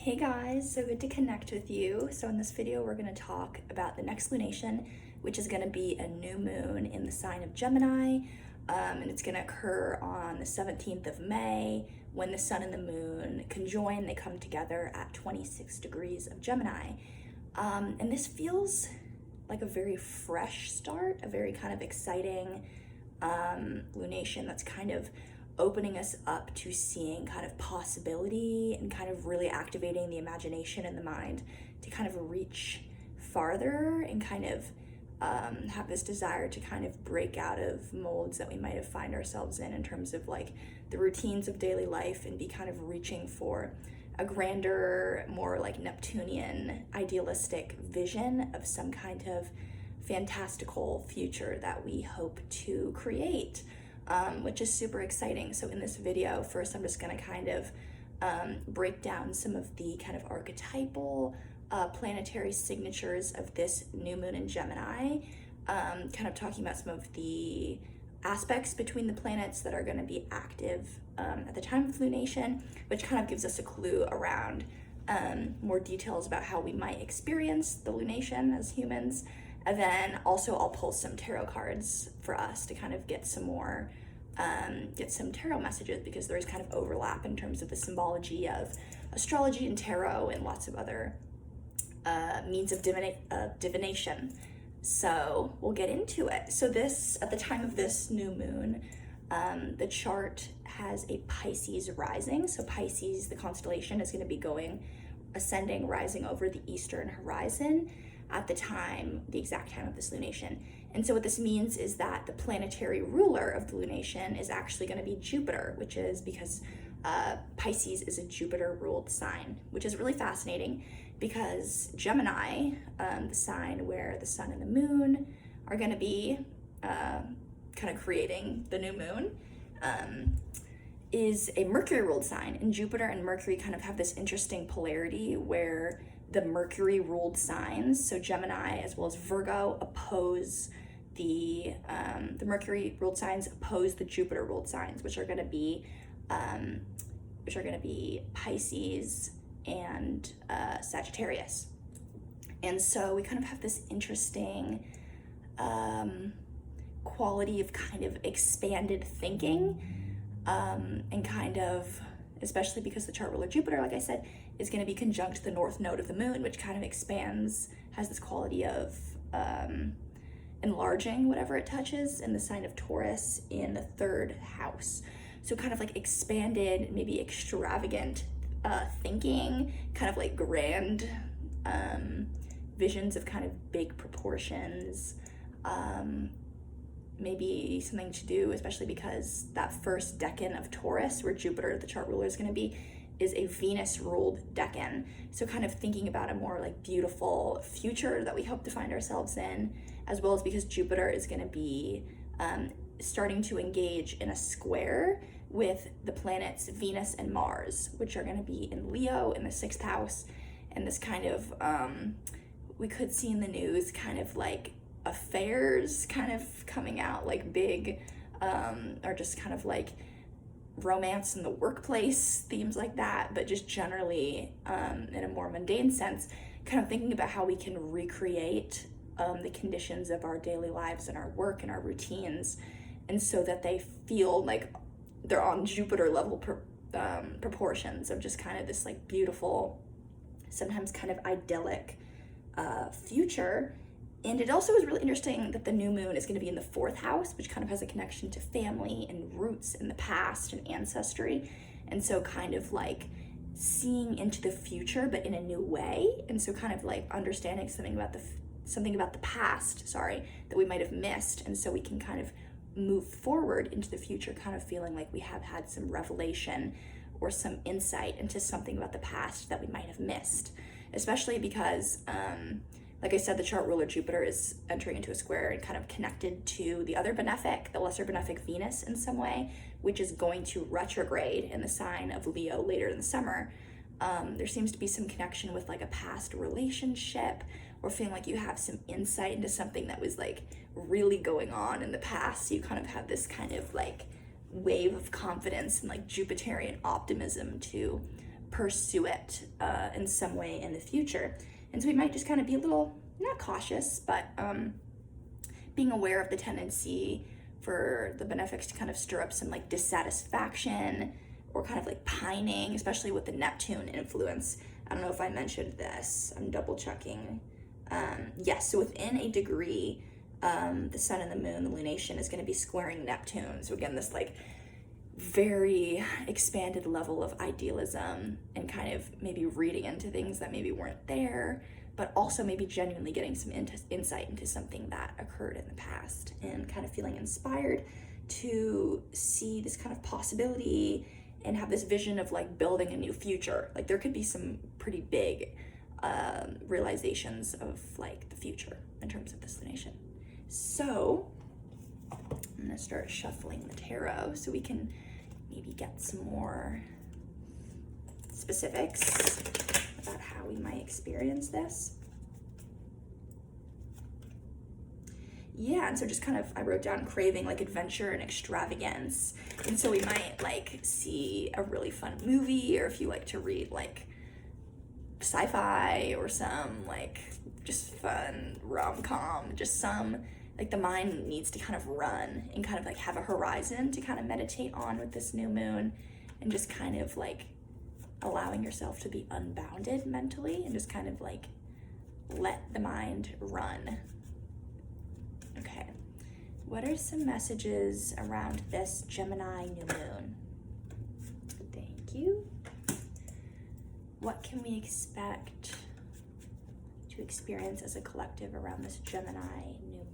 Hey guys, so good to connect with you. So in this video, we're going to talk about the next lunation, which is going to be a new moon in the sign of Gemini, and it's going to occur on the 17th of May when the sun and the moon conjoin. They come together at 26 degrees of Gemini, and this feels like a very fresh start, a very kind of exciting lunation that's kind of opening us up to seeing kind of possibility and kind of really activating the imagination and the mind to kind of reach farther and kind of have this desire to kind of break out of molds that we might have find ourselves in terms of like the routines of daily life, and be kind of reaching for a grander, more like Neptunian, idealistic vision of some kind of fantastical future that we hope to create. Which is super exciting. So in this video, first I'm just going to kind of break down some of the kind of archetypal planetary signatures of this new moon in Gemini, kind of talking about some of the aspects between the planets that are going to be active at the time of lunation, which kind of gives us a clue around more details about how we might experience the lunation as humans. And then also I'll pull some tarot cards for us to kind of get some more, get some tarot messages, because there's kind of overlap in terms of the symbology of astrology and tarot and lots of other means of divination. So we'll get into it. So this, at the time of this new moon, the chart has a Pisces rising. So Pisces, the constellation, is going to be ascending, rising over the eastern horizon at the exact time of this lunation. And so what this means is that the planetary ruler of the lunation is actually going to be Jupiter, which is because Pisces is a Jupiter-ruled sign, which is really fascinating because Gemini, the sign where the sun and the moon are going to be kind of creating the new moon, is a Mercury-ruled sign. And Jupiter and Mercury kind of have this interesting polarity where the Mercury-ruled signs, so Gemini as well as Virgo, oppose the Mercury-ruled signs oppose the Jupiter-ruled signs, which are going to be Pisces and Sagittarius. And so we kind of have this interesting quality of kind of expanded thinking, and kind of, especially because the chart ruler Jupiter, like I said, is going to be conjunct the north node of the moon, which kind of expands, has this quality of enlarging whatever it touches, in the sign of Taurus in the third house. So kind of like expanded, maybe extravagant thinking, kind of like grand visions of kind of big proportions, maybe something to do, especially because that first decan of Taurus, where Jupiter, the chart ruler, is going to be, is a Venus-ruled decan. So kind of thinking about a more like beautiful future that we hope to find ourselves in, as well as because Jupiter is going to be starting to engage in a square with the planets Venus and Mars, which are going to be in Leo in the 6th house. And this kind of, we could see in the news kind of like affairs kind of coming out, like big, or just kind of like romance in the workplace, themes like that, but just generally in a more mundane sense, kind of thinking about how we can recreate the conditions of our daily lives and our work and our routines, and so that they feel like they're on Jupiter level proportions of just kind of this like beautiful, sometimes kind of idyllic future. And it also is really interesting that the new moon is going to be in the 4th house, which kind of has a connection to family and roots in the past and ancestry. And so kind of like seeing into the future, but in a new way. And so kind of like understanding something about the past, that we might have missed. And so we can kind of move forward into the future, kind of feeling like we have had some revelation or some insight into something about the past that we might have missed, especially because, like I said, the chart ruler Jupiter is entering into a square and kind of connected to the other benefic, the lesser benefic Venus in some way, which is going to retrograde in the sign of Leo later in the summer. There seems to be some connection with like a past relationship, or feeling like you have some insight into something that was like really going on in the past. So you kind of have this kind of like wave of confidence and like Jupiterian optimism to pursue it in some way in the future. And so we might just kind of be a little, not cautious, but being aware of the tendency for the benefics to kind of stir up some like dissatisfaction or kind of like pining, especially with the Neptune influence. I don't know if I mentioned this, I'm double checking. Yes, so within a degree, the sun and the moon, the lunation, is going to be squaring Neptune. So again, this like very expanded level of idealism and kind of maybe reading into things that maybe weren't there, but also maybe genuinely getting some insight into something that occurred in the past and kind of feeling inspired to see this kind of possibility and have this vision of like building a new future. Like there could be some pretty big realizations of like the future in terms of this lunation. So I'm gonna start shuffling the tarot so we can maybe get some more specifics about how we might experience this. Yeah, and so just kind of, I wrote down craving like adventure and extravagance. And so we might like see a really fun movie, or if you like to read like sci-fi or some like just fun rom-com, just some, like the mind needs to kind of run and kind of like have a horizon to kind of meditate on with this new moon, and just kind of like allowing yourself to be unbounded mentally and just kind of like let the mind run. Okay, what are some messages around this Gemini new moon? Thank you. What can we expect to experience as a collective around this Gemini new moon?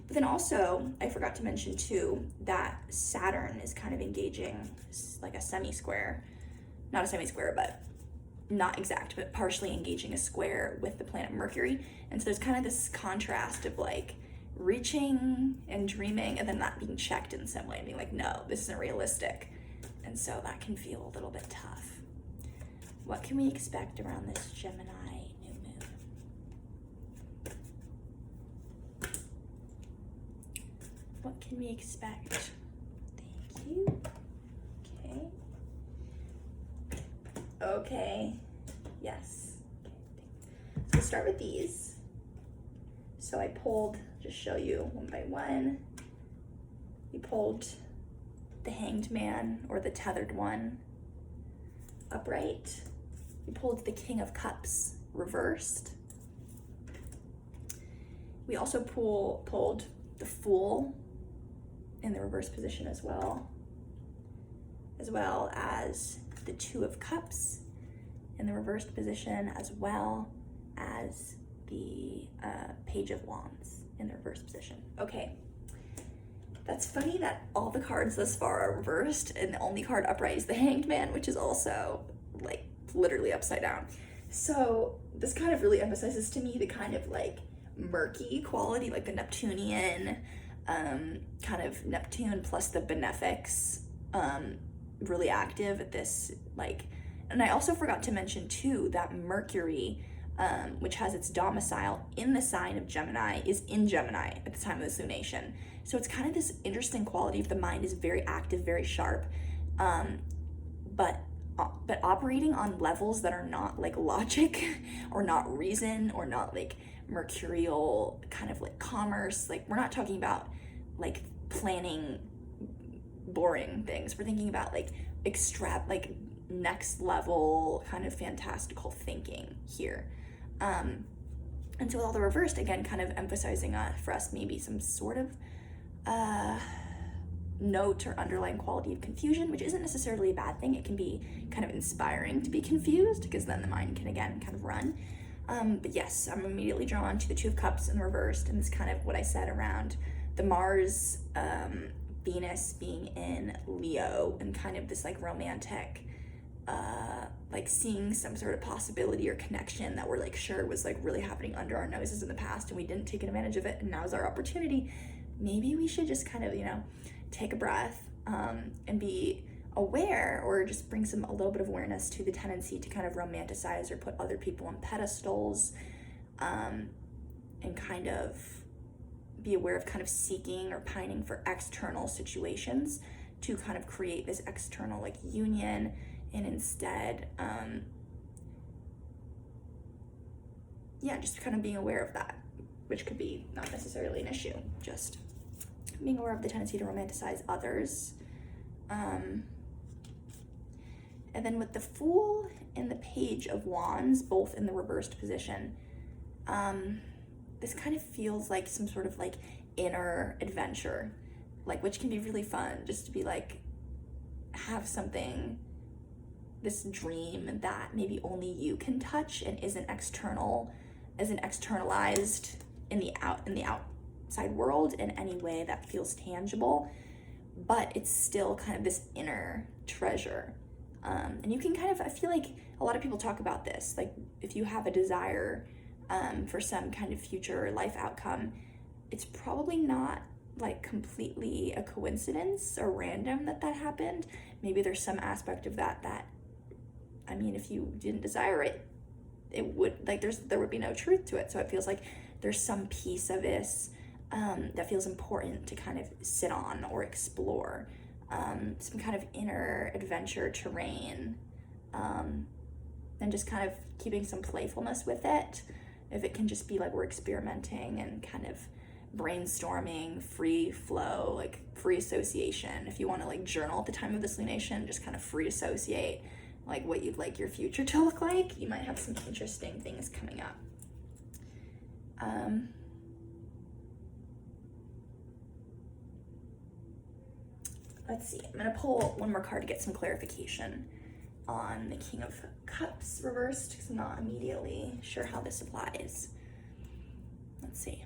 But then also, I forgot to mention too, that Saturn is kind of engaging like a semi-square, not a semi-square, but not exact, but partially engaging a square with the planet Mercury. And so there's kind of this contrast of like reaching and dreaming and then that being checked in some way and being like, no, this isn't realistic. And so that can feel a little bit tough. What can we expect around this Gemini new moon? What can we expect? Thank you. Okay. Okay. Yes. Okay. So we'll start with these. So I pulled, just show you one by one. We pulled the Hanged Man, or the Tethered One, upright. We pulled the King of Cups reversed. We also pulled the Fool in the reverse position as well as the Two of Cups in the reversed position, as well as the Page of Wands in the reverse position. Okay, that's funny that all the cards thus far are reversed and the only card upright is the Hanged Man, which is also like literally upside down. So this kind of really emphasizes to me the kind of like murky quality, like the Neptunian, kind of Neptune plus the benefics, really active at this like. And I also forgot to mention too that Mercury, which has its domicile in the sign of Gemini, is in Gemini at the time of this lunation. So it's kind of this interesting quality of the mind is very active, very sharp, but operating on levels that are not like logic or not reason or not like mercurial kind of like commerce. Like we're not talking about like planning boring things. We're thinking about like like next level kind of fantastical thinking here. And so with all the reversed, again, kind of emphasizing for us maybe some sort of note or underlying quality of confusion, which isn't necessarily a bad thing. It can be kind of inspiring to be confused because then the mind can again kind of run. But yes, I'm immediately drawn to the Two of Cups in the reversed, and it's kind of what I said around the Mars, Venus being in Leo, and kind of this like romantic, like seeing some sort of possibility or connection that we're like sure was like really happening under our noses in the past and we didn't take advantage of it, and now's our opportunity. Maybe we should just kind of, take a breath and be aware, or just bring a little bit of awareness to the tendency to kind of romanticize or put other people on pedestals, and kind of be aware of kind of seeking or pining for external situations to kind of create this external like union, and instead, just kind of being aware of that, which could be not necessarily an issue, just being aware of the tendency to romanticize others. And then with the Fool and the Page of Wands, both in the reversed position, this kind of feels like some sort of like inner adventure, like, which can be really fun, just to be like, have something, this dream that maybe only you can touch and isn't externalized in the outside world in any way that feels tangible, but it's still kind of this inner treasure. And you can kind of, I feel like a lot of people talk about this, like if you have a desire for some kind of future life outcome, it's probably not like completely a coincidence or random that happened. Maybe there's some aspect of that, I mean, if you didn't desire it, it would, like, there would be no truth to it. So it feels like there's some piece of this that feels important to kind of sit on or explore, some kind of inner adventure terrain, and just kind of keeping some playfulness with it. If it can just be like we're experimenting and kind of brainstorming, free flow, like free association. If you want to like journal at the time of this lunation, just kind of free associate like what you'd like your future to look like. You might have some interesting things coming up. Let's see, I'm gonna pull one more card to get some clarification on the King of Cups reversed, because I'm not immediately sure how this applies. Let's see.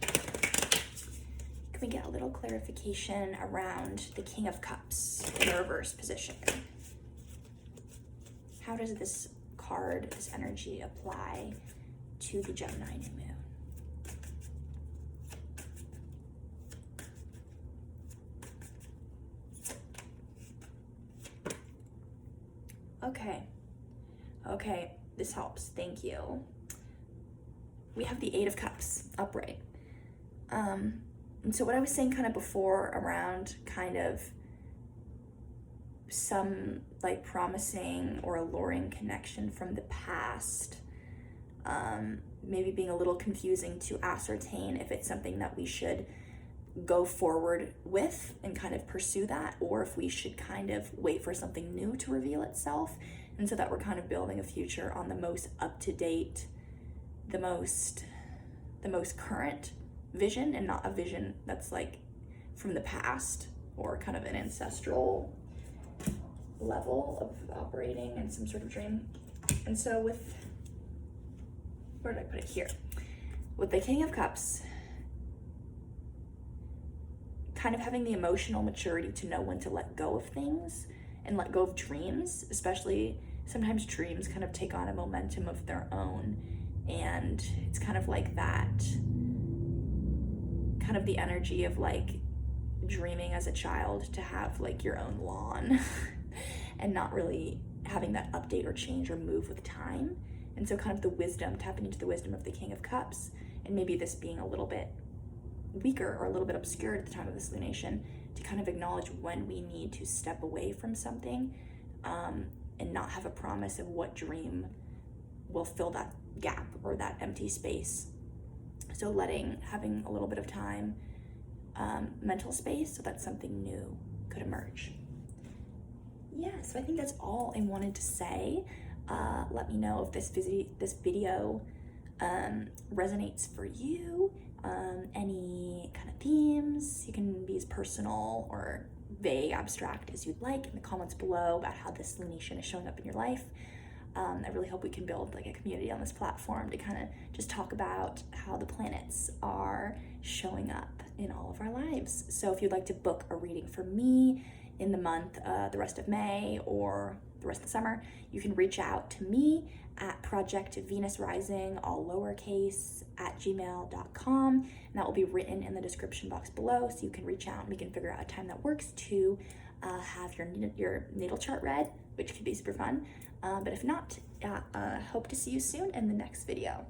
Can we get a little clarification around the King of Cups in the reverse position? How does this card, this energy, apply to the Gemini new moon? Okay, this helps, thank you. We have the Eight of Cups upright. And so what I was saying kind of before around kind of some like promising or alluring connection from the past, maybe being a little confusing to ascertain if it's something that we should go forward with and kind of pursue that, or if we should kind of wait for something new to reveal itself. And so that we're kind of building a future on the most up-to-date, the most current vision, and not a vision that's like from the past or kind of an ancestral level of operating in some sort of dream. And so with, where did I put it? Here. With the King of Cups, kind of having the emotional maturity to know when to let go of things and let go of dreams, especially sometimes dreams kind of take on a momentum of their own. And it's kind of like that, kind of the energy of like dreaming as a child to have like your own lawn and not really having that update or change or move with time. And so kind of the wisdom, tapping into the wisdom of the King of Cups, and maybe this being a little bit weaker or a little bit obscured at the time of this lunation, to kind of acknowledge when we need to step away from something, and not have a promise of what dream will fill that gap or that empty space. So having a little bit of time, mental space, so that something new could emerge. Yeah, so I think that's all I wanted to say. Let me know if this video resonates for you. Any kind of themes. You can be as personal or vague, abstract as you'd like in the comments below about how this lunation is showing up in your life. I really hope we can build like a community on this platform to kind of just talk about how the planets are showing up in all of our lives. So if you'd like to book a reading for me in the month, the rest of May or the rest of the summer, you can reach out to me at projectvenusrising, all lowercase, @gmail.com, and that will be written in the description box below, so you can reach out and we can figure out a time that works to have your natal chart read, which could be super fun. But if not, hope to see you soon in the next video.